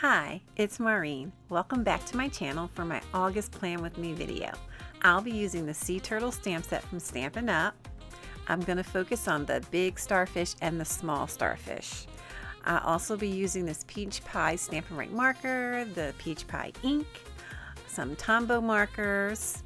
Hi, it's Maureen. Welcome back to my channel for my August Plan With Me video. I'll be using the Sea Turtle stamp set from Stampin' Up. I'm going to focus on the big starfish and the small starfish. I'll also be using this Peach Pie Stampin' Write marker, the Peach Pie ink, some Tombow markers,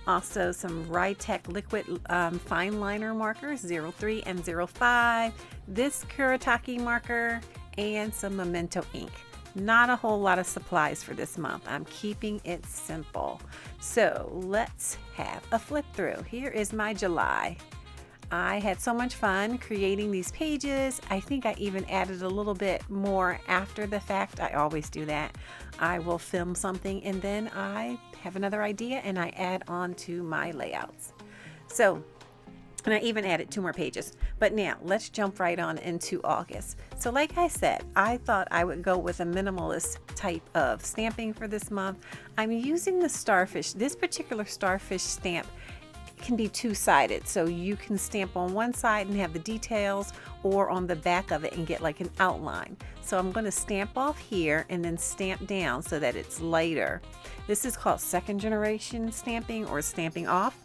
also some Writech liquid Fineliner markers, 03 and 05, this Kuretake marker, and some Memento ink. Not a whole lot of supplies for this month. I'm keeping it simple. So let's have a flip through. Here is my July. I had so much fun creating these pages. I think I even added a little bit more after the fact. I always do that. I will film something and then I have another idea and I add on to my layouts. And I even added 2 more pages. But now let's jump right on into August. So like I said, I thought I would go with a minimalist type of stamping for this month. I'm using the starfish. This particular starfish stamp can be 2-sided. So you can stamp on one side and have the details, or on the back of it and get like an outline. So I'm going to stamp off here and then stamp down so that it's lighter. This is called second generation stamping or stamping off.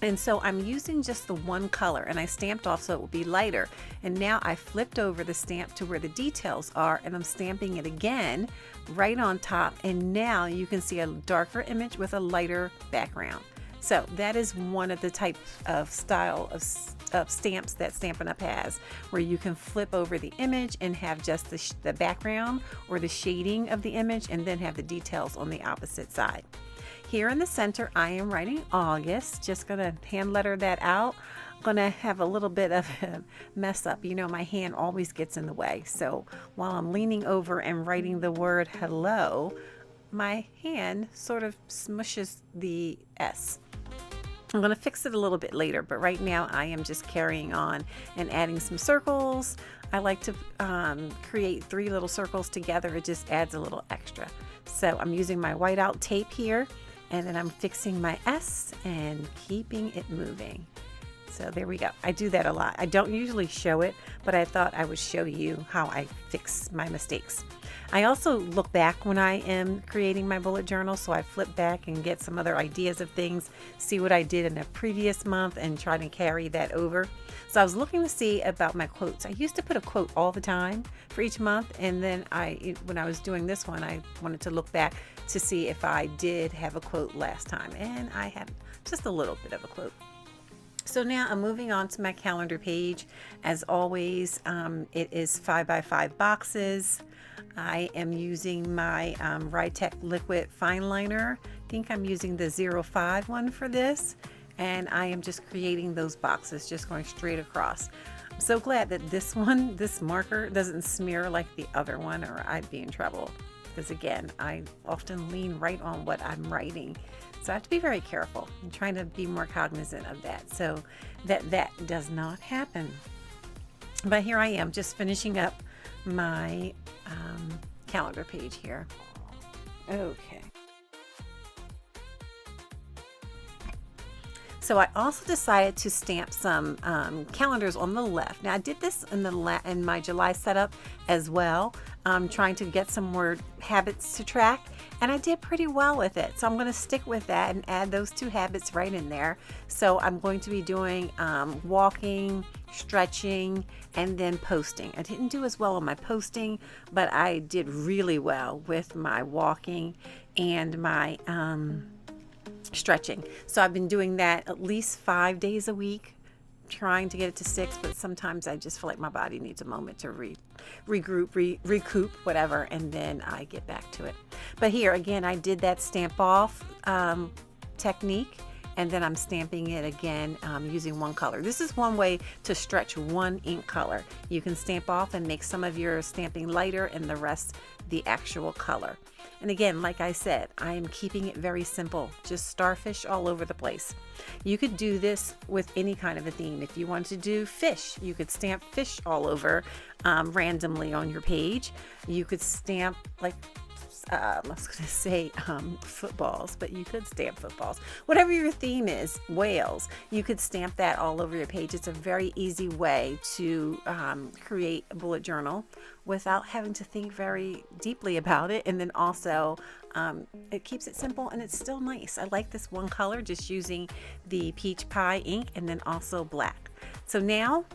And so I'm using just the one color and I stamped off so it will be lighter. And now I flipped over the stamp to where the details are and I'm stamping it again right on top. And now you can see a darker image with a lighter background. So that is one of the types of style of stamps that Stampin' Up has, where you can flip over the image and have just the background or the shading of the image and then have the details on the opposite side. Here in the center, I am writing August. Just going to hand letter that out. I'm going to have a little bit of a mess up. You know, my hand always gets in the way. So while I'm leaning over and writing the word hello, my hand sort of smushes the S. I'm going to fix it a little bit later, but right now I am just carrying on and adding some circles. I like to create 3 little circles together. It just adds a little extra. So I'm using my whiteout tape here. And then I'm fixing my S and keeping it moving. So there we go. I do that a lot. I don't usually show it, but I thought I would show you how I fix my mistakes. I also look back when I am creating my bullet journal, so I flip back and get some other ideas of things, see what I did in a previous month and try to carry that over. So I was looking to see about my quotes. I used to put a quote all the time for each month, and then when I was doing this one, I wanted to look back to see if I did have a quote last time, and I have just a little bit of a quote. So now I'm moving on to my calendar page. As always, it is 5x5 boxes. I am using my Writech liquid Fineliner. I think I'm using the 05 one for this. And I am just creating those boxes, just going straight across. I'm so glad that this marker doesn't smear like the other one, or I'd be in trouble. Because again, I often lean right on what I'm writing. So I have to be very careful. I'm trying to be more cognizant of that so that does not happen. But here I am just finishing up my calendar page here. Okay. So I also decided to stamp some calendars on the left. Now I did this in my July setup as well, trying to get some more habits to track, and I did pretty well with it. So I'm going to stick with that and add those 2 habits right in there. So I'm going to be doing walking, stretching, and then posting. I didn't do as well on my posting, but I did really well with my walking and my stretching. So I've been doing that at least 5 days a week, trying to get it to 6, but sometimes I just feel like my body needs a moment to regroup, recoup, whatever, and then I get back to it. But here again, I did that stamp off technique, and then I'm stamping it again using one color. This is one way to stretch one ink color. You can stamp off and make some of your stamping lighter and the rest the actual color. And again, like I said, I am keeping it very simple, just starfish all over the place. You could do this with any kind of a theme. If you wanted to do fish, you could stamp fish all over randomly on your page. You could stamp like I was going to say footballs, but you could stamp footballs. Whatever your theme is, whales, you could stamp that all over your page. It's a very easy way to create a bullet journal without having to think very deeply about it. And then also it keeps it simple and it's still nice. I like this one color, just using the peach pie ink and then also black. So now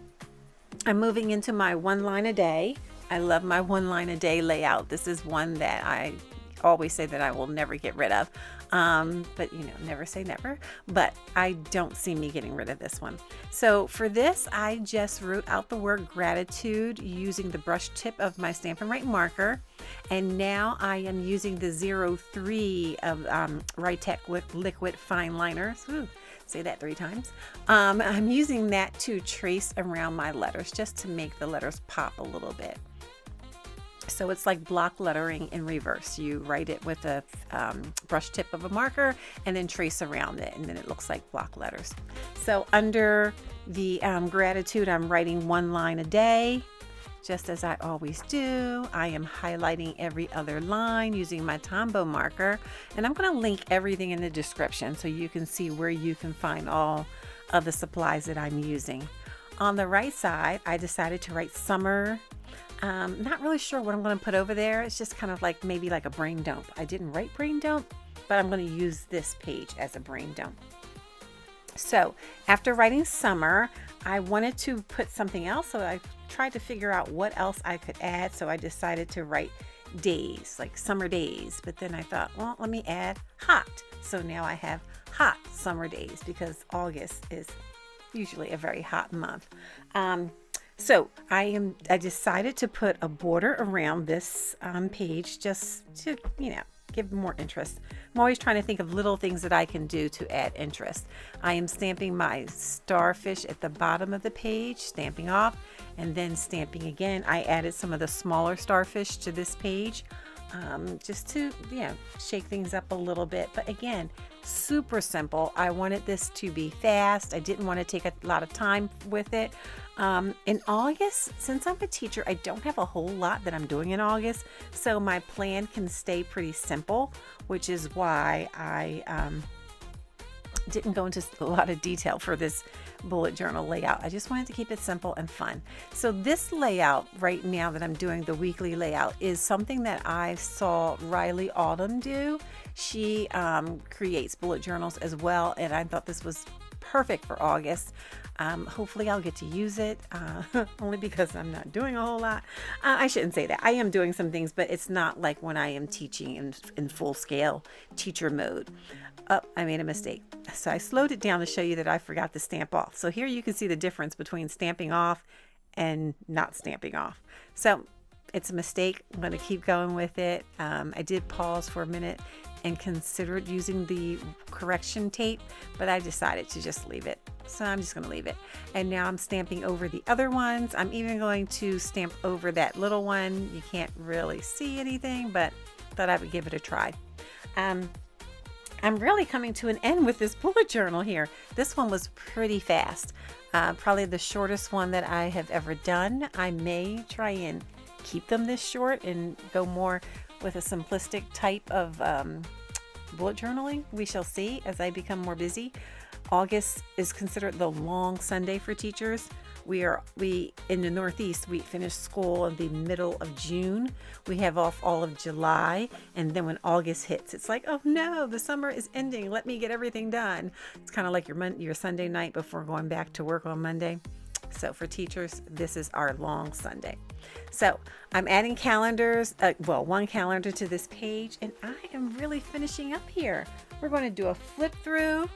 I'm moving into my one line a day. I love my one line a day layout. This is one that I always say that I will never get rid of. But you know, never say never, but I don't see me getting rid of this one. So for this, I just wrote out the word gratitude using the brush tip of my Stampin' Write marker. And now I am using the 03 of Writech liquid Fineliners. Ooh, say that 3 times. I'm using that to trace around my letters, just to make the letters pop a little bit. So it's like block lettering in reverse. You write it with a brush tip of a marker and then trace around it, and then it looks like block letters. So under the gratitude, I'm writing one line a day, just as I always do. I am highlighting every other line using my Tombow marker, and I'm going to link everything in the description so you can see where you can find all of the supplies that I'm using. On the right side, I decided to write summer. Not really sure what I'm going to put over there. It's just kind of like maybe like a brain dump. I didn't write brain dump, but I'm going to use this page as a brain dump. So after writing summer, I wanted to put something else. So I tried to figure out what else I could add. So I decided to write days, like summer days. But then I thought, well, let me add hot. So now I have hot summer days because August is usually a very hot month. So I decided to put a border around this page just to, you know, give more interest. I'm always trying to think of little things that I can do to add interest. I am stamping my starfish at the bottom of the page, stamping off, and then stamping again. I added some of the smaller starfish to this page just to, you know, shake things up a little bit. But again, super simple. I wanted this to be fast. I didn't want to take a lot of time with it. In August, since I'm a teacher, I don't have a whole lot that I'm doing in August, so my plan can stay pretty simple, which is why I didn't go into a lot of detail for this bullet journal layout. I just wanted to keep it simple and fun. So this layout right now that I'm doing, the weekly layout, is something that I saw Riley Autumn do. She creates bullet journals as well, and I thought this was perfect for August. Hopefully I'll get to use it, only because I'm not doing a whole lot. I shouldn't say that. I am doing some things, but it's not like when I am teaching in full scale teacher mode. Oh, I made a mistake. So I slowed it down to show you that I forgot to stamp off. So here you can see the difference between stamping off and not stamping off. So it's a mistake. I'm going to keep going with it. I did pause for a minute and considered using the correction tape, but I decided to just leave it. So I'm just going to leave it. And now I'm stamping over the other ones. I'm even going to stamp over that little one. You can't really see anything, but thought I would give it a try. I'm really coming to an end with this bullet journal here. This one was pretty fast. Probably the shortest one that I have ever done. I may try and keep them this short and go more with a simplistic type of bullet journaling. We shall see as I become more busy. August is considered the long Sunday for teachers. We in the Northeast, we finish school in the middle of June. We have off all of July, and then when August hits, it's like, oh no, the summer is ending. Let me get everything done. It's kind of like your Sunday night before going back to work on Monday. So for teachers, this is our long Sunday. So I'm adding calendars, one calendar to this page, and I am really finishing up here. We're going to do a flip through.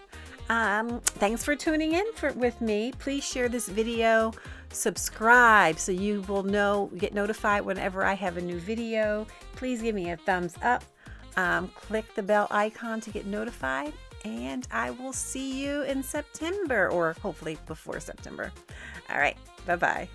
Thanks for tuning in with me. Please share this video, subscribe so you will get notified whenever I have a new video. Please give me a thumbs up. Click the bell icon to get notified, and I will see you in September, or hopefully before September. All right, bye-bye.